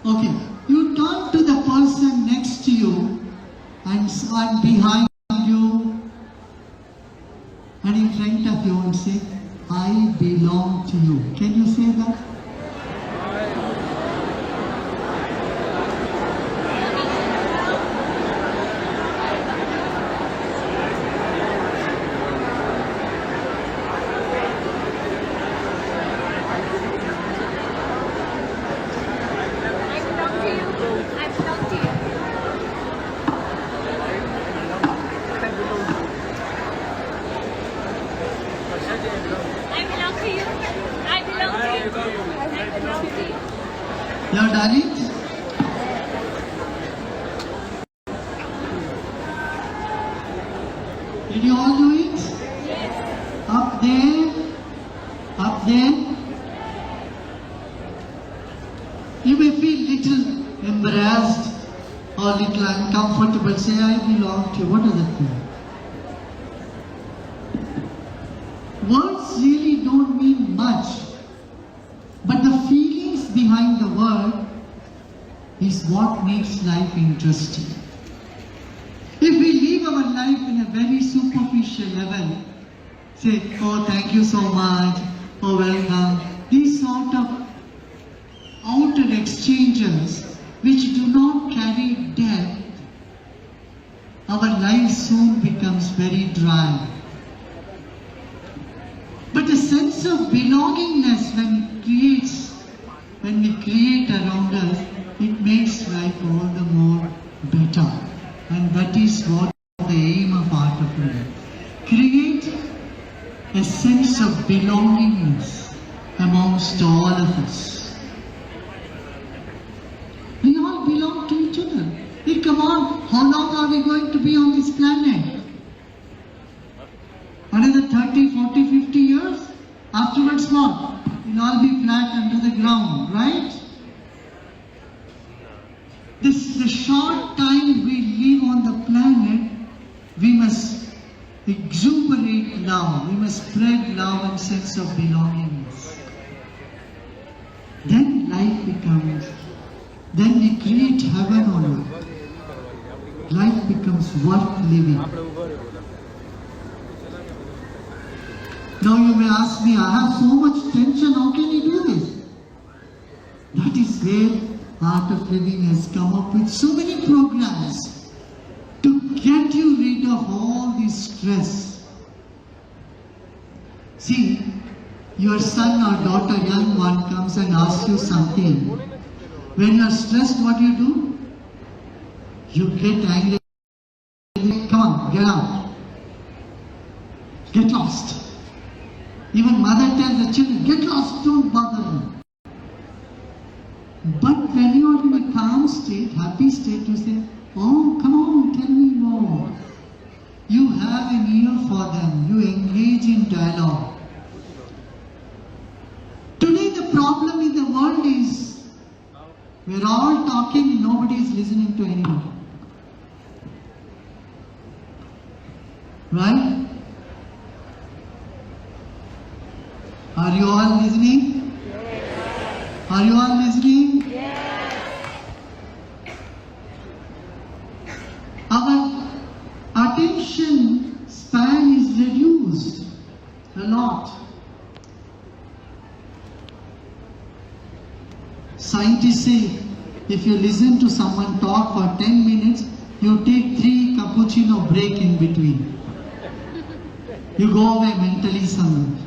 Okay, you turn to the person next to you and behind you and in front of you and say, I belong to you. Can you say that? Your darling? Did you all do it? Yes. Up there? Up there? You may feel little embarrassed or little uncomfortable. Say, I belong to you. What does that mean? Words really don't mean much. But the feelings behind the word is what makes life interesting. If we live our life in a very superficial level, say, oh, thank you so much, oh, welcome, these sort of outer exchanges which do not carry depth, our life soon becomes very dry. But a sense of belongingness when we create around us, it makes life all the more better. And that is what the aim of Art of Living. Create a sense of belongingness amongst all of us. We all belong to each other. Hey, come on, how long are we going to be on this planet? Another 30, 40, 50 years? Afterwards what? We'll all be flat under the ground, right? This is the short time we live on the planet. We must exuberate love. We must spread love and sense of belongingness. Then life becomes, then we create heaven on earth. Life becomes worth living. Now you may ask me, I have so much tension, how can you do this? That is where Art of Living has come up with so many programs to get you rid of all this stress. See, your son or daughter, young one, comes and asks you something. When you are stressed, what do? You get angry. Come on, get out. Get lost. Even mother tells the children, get lost, don't bother me. But when you are in a calm state, happy state, you say, oh, come on, tell me more. You have an ear for them. You engage in dialogue. Today the problem in the world is, we're all talking, nobody is listening to anyone. Right? Are you all listening? Yes. Are you all listening? Yes. Our attention span is reduced a lot. Scientists say, if you listen to someone talk for 10 minutes, you take 3 cappuccino break in between. You go away mentally somewhere.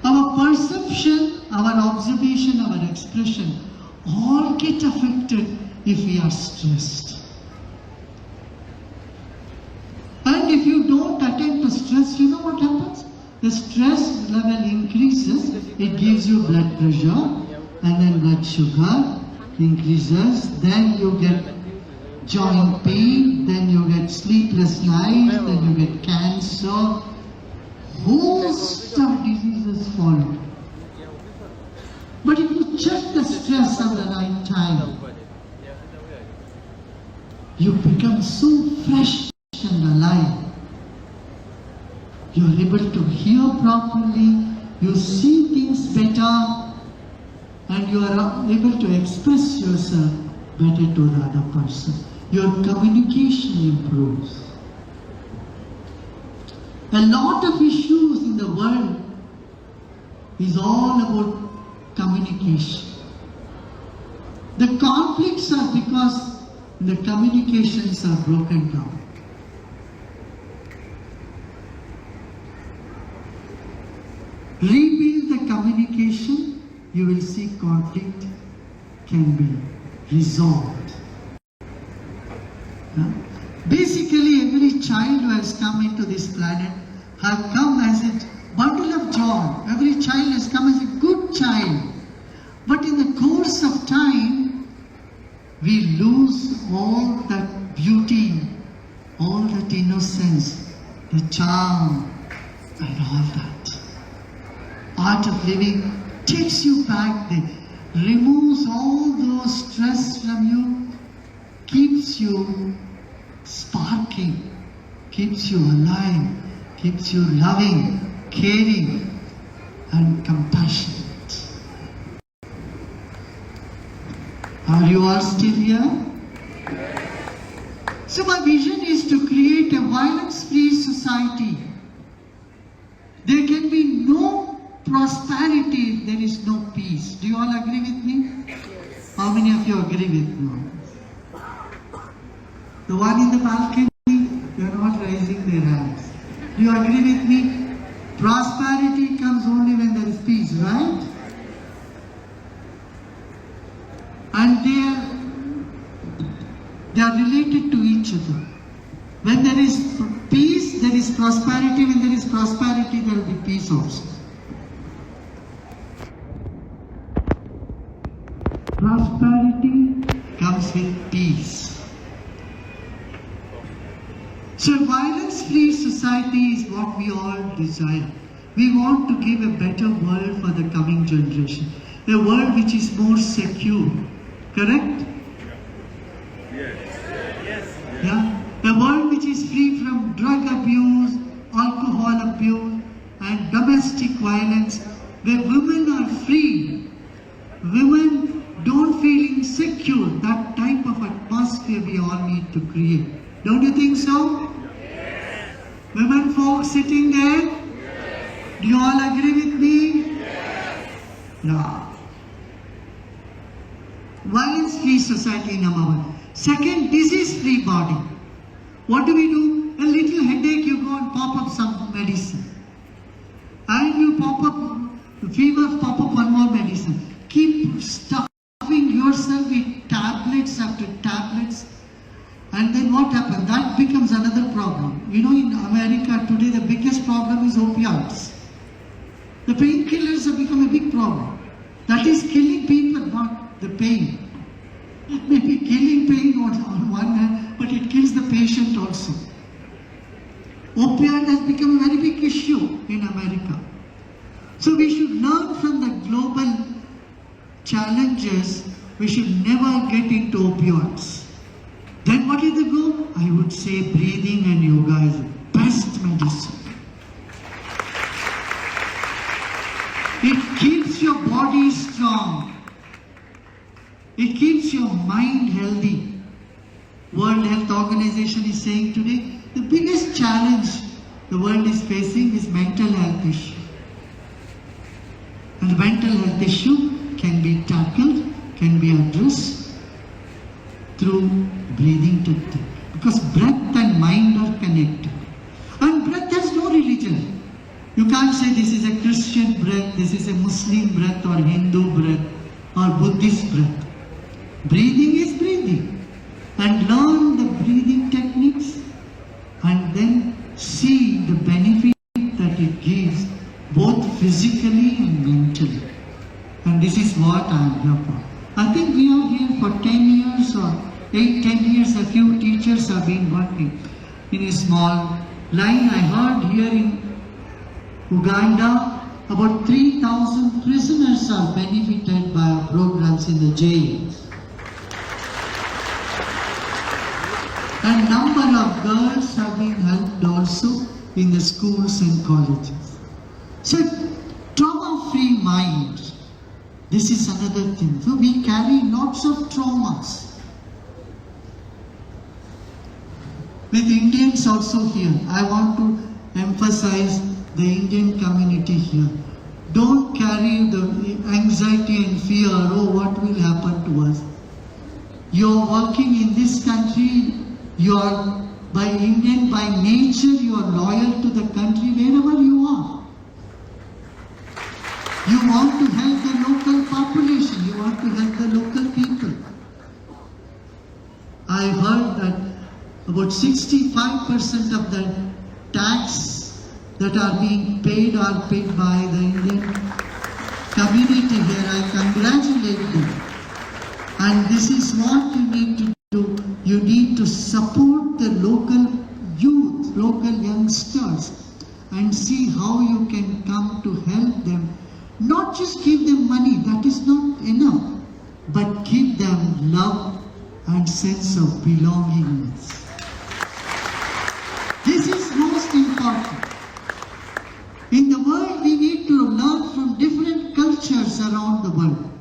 Our perception, our observation, our expression all get affected if we are stressed. And if you don't attend to stress, you know what happens? The stress level increases, it gives you blood pressure, and then blood sugar increases, then you get joint pain, then you get sleepless nights, then you get cancer. Host of diseases follow. But if you check the stress at the right time, you become so fresh and alive. You are able to hear properly, you see things better, and you are able to express yourself better to the other person. Your communication improves. A lot of issues in the world is all about communication. The conflicts are because the communications are broken down. Rebuild the communication, you will see conflict can be resolved. Basically, every child who has come into this planet have come as a bundle of joy. Every child has come as a good child. But in the course of time, we lose all that beauty, all that innocence, the charm, and all that. Art of living takes you back there, removes all those stress from you, keeps you sparking, keeps you alive, keeps you loving, caring, and compassionate. Are you all still here? So my vision is to create a violence-free society. There can be no prosperity if there is no peace. Do you all agree with me? Yes. How many of you agree with me? The one in the balcony, they are not raising their hands. Do you agree with me? Prosperity comes only when there is peace, right? And they are related to each other. When there is peace, there is prosperity. When there is prosperity, there will be peace also. Prosperity comes with peace. So a violence-free society is what we all desire. We want to give a better world for the coming generation. A world which is more secure. Correct? Yes. Yeah? A world which is free from drug abuse, alcohol abuse, and domestic violence, where women are free. Women don't feel insecure. That type of atmosphere we all need to create. Don't you think so? Yes. Women folks sitting there? Yes. Do you all agree with me? Yes. No. Violence-free society, number one. Second, disease-free body. What do we do? A little headache, you go and pop up some medicine. And you pop up fever, pop up one more medicine. Keep stuffing yourself with tablets after tablets. And then what happens? That becomes another problem. You know, in America today, the biggest problem is opioids. The painkillers have become a big problem. That is killing people, not the pain. It may be killing pain on one hand, but it kills the patient also. Opioid has become a very big issue in America. So we should learn from the global challenges. We should never get into opioids. Then what is the goal? I would say breathing and yoga is the best medicine. It keeps your body strong. It keeps your mind healthy. World Health Organization is saying today, the biggest challenge the world is facing is mental health issue. And the mental health issue can be tackled, can be addressed through breathing technique. Because breath and mind are connected. And breath has no religion. You can't say this is a Christian breath, this is a Muslim breath or Hindu breath or Buddhist breath. Breathing is breathing. And learn the breathing techniques and then see the benefit that it gives both physically and mentally. And this is what I am here for. I think we are here for 10 years or 8-10 years. A few teachers have been working in a small line. I heard here in Uganda about 3,000 prisoners are benefited by our programs in the jails. And number of girls have been helped also in the schools and colleges. So, trauma-free mind. This is another thing. So we carry lots of traumas. With Indians also here, I want to emphasize the Indian community here. Don't carry the anxiety and fear, oh, what will happen to us? You're working in this country, you are by Indian, by nature, you are loyal to the country wherever you are. You want to help the local population, you want to help the local people. I heard that about 65% of the tax that are being paid are paid by the Indian community here. I congratulate them. And this is what you need to do. You need to support the local youth, local youngsters, and see how you can come to help them. Not just give them money, that is not enough, but give them love and sense of belongingness. This is most important. In the world, we need to learn from different cultures around the world.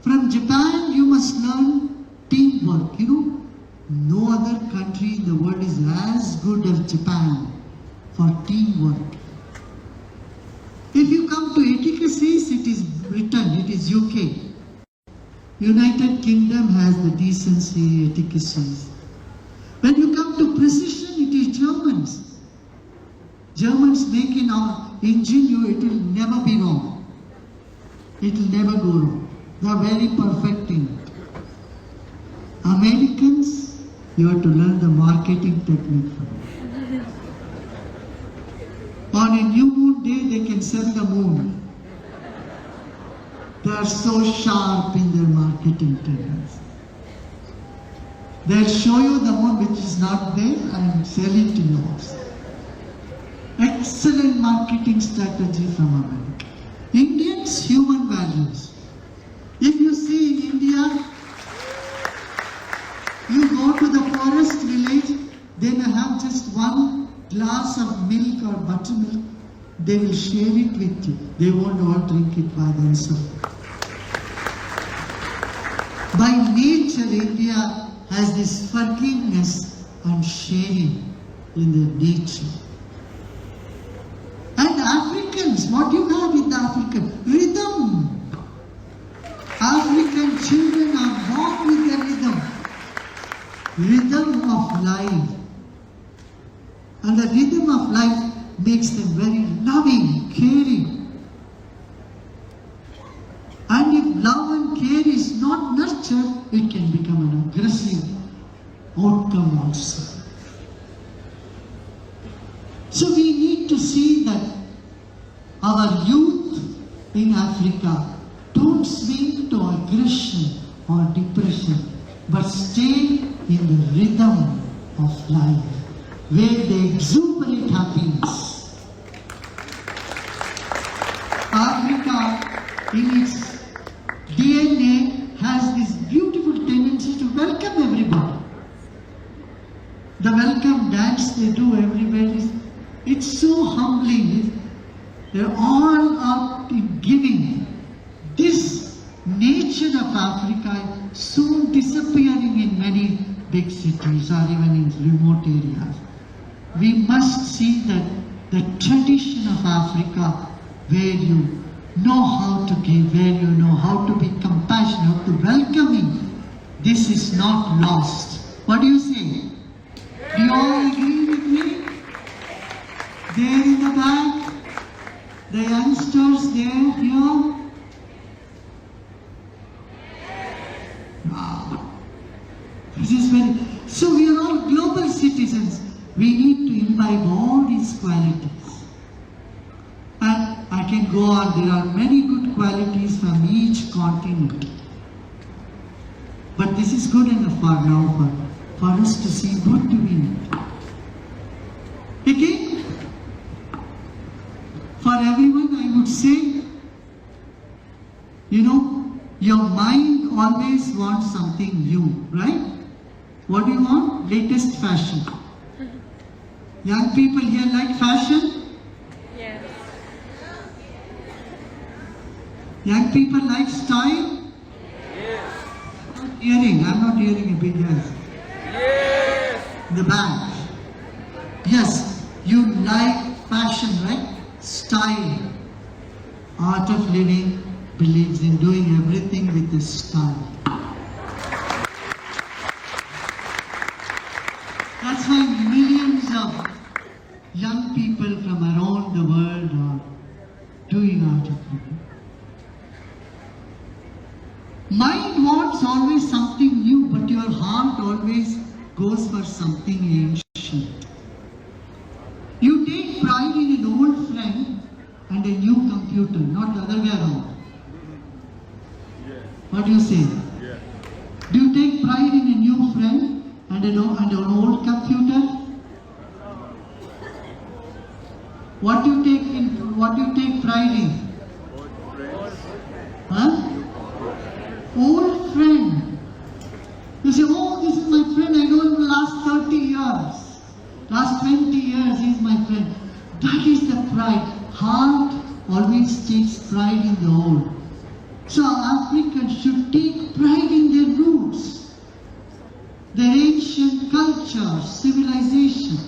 From Japan, you must learn teamwork. You know, no other country in the world is as good as Japan for teamwork. If you come to etiquettes, it is Britain, it is UK. United Kingdom has the decency etiquettes. When you come to precision, it is Germans. Germans make in our engine, it will never be wrong. It will never go wrong. They are very perfect in it. Americans, you have to learn the marketing technique from them. On a new moon day, they can sell the moon. They are so sharp in their marketing techniques. They'll show you the moon which is not there and sell it to you also. Excellent marketing strategy from America. Indians, human values. If you see in India, you go to the forest village, they may have just one glass of milk or buttermilk, they will share it with you. They won't all drink it by themselves. By nature, India has this forgiveness and sharing in their nature. And Africans, what you have in the African? Rhythm. African children are born with the rhythm. Rhythm of life. And the rhythm of life makes them very loving, caring. And if love and care is not nurtured, it can become an aggressive outcome also. So we need to see that our youth in Africa don't swing to aggression or depression, but stay in the rhythm of life, where they exuberate happiness. Africa, in its DNA, has this beautiful tendency to welcome everybody. The welcome dance they do everywhere it's so humbling. They're all out in giving. This nature of Africa is soon disappearing in many big cities or even in remote areas. We must see that the tradition of Africa, where you know how to give, where you know how to be compassionate, how to welcoming, this is not lost. What do you say? Do you all agree with me? There in the back, the youngsters there, here. Wow. This is very, so we are all global citizens. We need to imbibe all these qualities. And I can go on, there are many good qualities from each continent. But this is good enough for now for us to see what do we need. Again, for everyone I would say, you know, your mind always wants something new, right? What do you want? Latest fashion. Young people here like fashion? Yes. Young people like style? Yes. I'm not hearing a big yes. Yes. The back. Yes, you like fashion, right? Style. Art of living believes in doing everything with a style. That's why millions of young people from around the world are doing art of living. Mind wants always something new, but your heart always goes for something ancient. You take pride in an old friend and a new computer, not the other way around. What do you say? Yeah. Do you take pride in a new friend and an old computer? What do you take pride in? Huh? Old friend. You say, oh, this is my friend, I know him for the last 30 years. Last 20 years, he is my friend. That is the pride. Heart always takes pride in the old. So Africans should take pride in their roots, their ancient culture, civilization.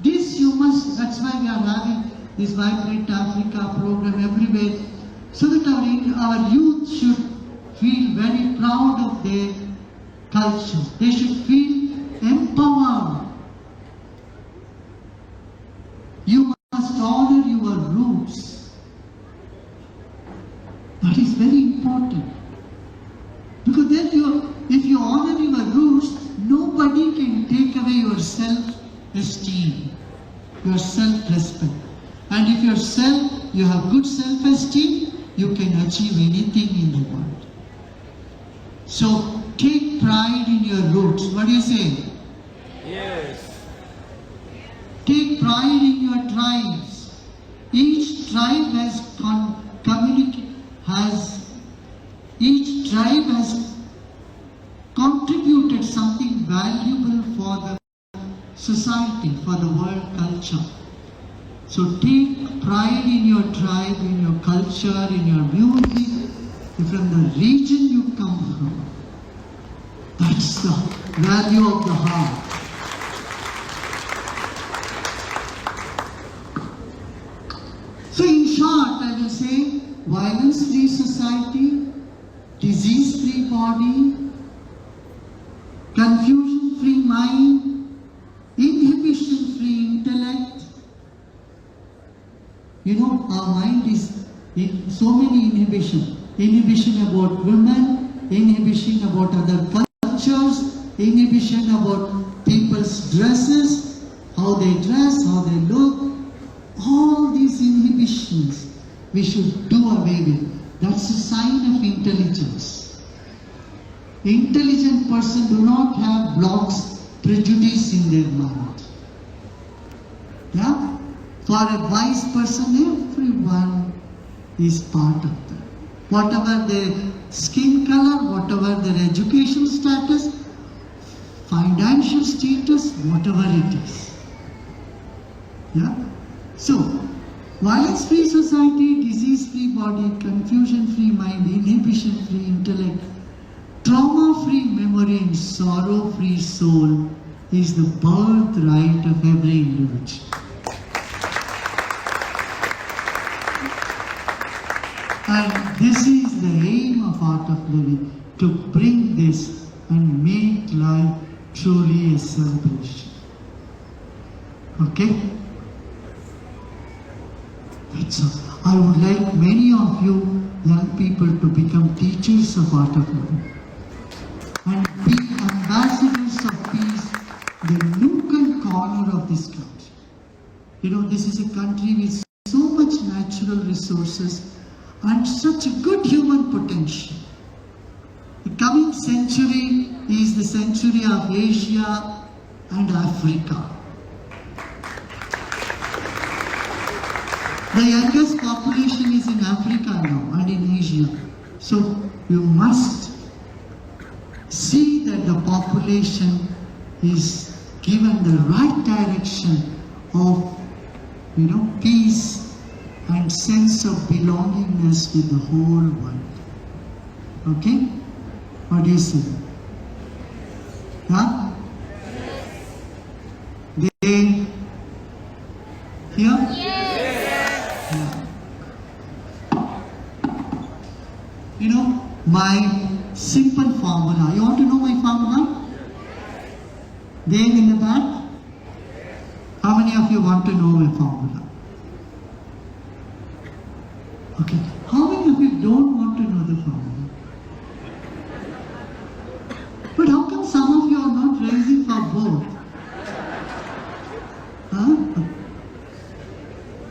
This you must, that's why we are having this Vibrant Africa program everywhere, so that our youth should feel very proud of their culture. They should feel empowered. You must honor your roots. That is very important. Because then if you honor your roots, nobody can take away your self-esteem, your self-respect. And if you have good self-esteem, you can achieve anything in the world. So take pride in your roots. What do you say? Yes. Take pride in your tribes. Each tribe has contributed something valuable for the society, for the world culture. So take pride in your tribe, in your culture, in your music, from the region you come from. That's the value of the heart. So in short, I will say, violence-free society, disease-free body, confusion-free mind, inhibition-free intellect. You know, our mind is in so many inhibitions. Inhibition about women, inhibition about other cultures, inhibition about people's dresses, how they dress, how they look. All these inhibitions we should do away with. That's a sign of intelligence. Intelligent person do not have blocks, prejudice in their mind. Yeah? For a wise person, everyone is part of that. Whatever their skin color, whatever their education status, financial status, whatever it is. Yeah? So, violence-free society, disease-free body, confusion-free mind, inhibition-free intellect, trauma-free memory and sorrow-free soul is the birthright of every individual. And this is the aim of Art of Living, to bring this and make life truly a celebration. Okay? That's all. I would like many of you young people to become teachers of Art of Living and be ambassadors of peace in the nook and corner of this country. You know, this is a country with so much natural resources and such a good human potential. The coming century is the century of Asia and Africa. The youngest population is in Africa now and in Asia. So you must see that the population is given the right direction of, peace and sense of belongingness with the whole world. Okay? What do you say? Huh? They here? Yeah. My simple formula. You want to know my formula? There in the back? How many of you want to know my formula? Okay. How many of you don't want to know the formula? But how come some of you are not raising for both? Huh?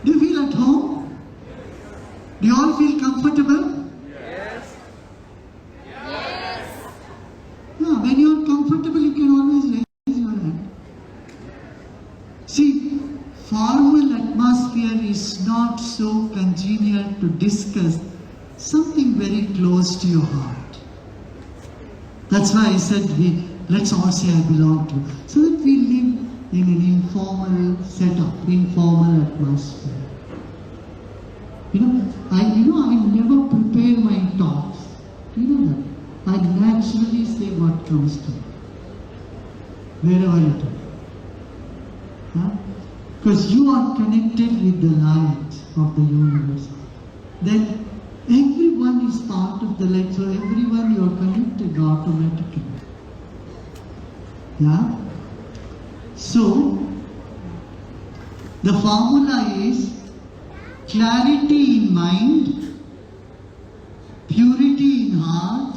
Do you feel at home? Do you all feel comfortable? Yeah, when you are comfortable, you can always raise your hand. See, formal atmosphere is not so congenial to discuss something very close to your heart. That's why I said let's all say I belong to. So that we live in an informal setup, informal atmosphere. I never prepare my talks. Do you know that? I naturally say what comes to me, wherever it is. Because you are connected with the light of the universe. Then everyone is part of the light, so everyone you are connected automatically. Yeah? So, the formula is clarity in mind, purity in heart,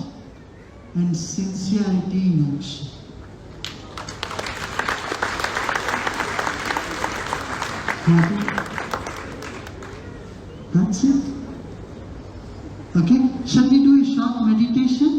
and sincerity in action. That's it. Okay? Shall we do a short meditation?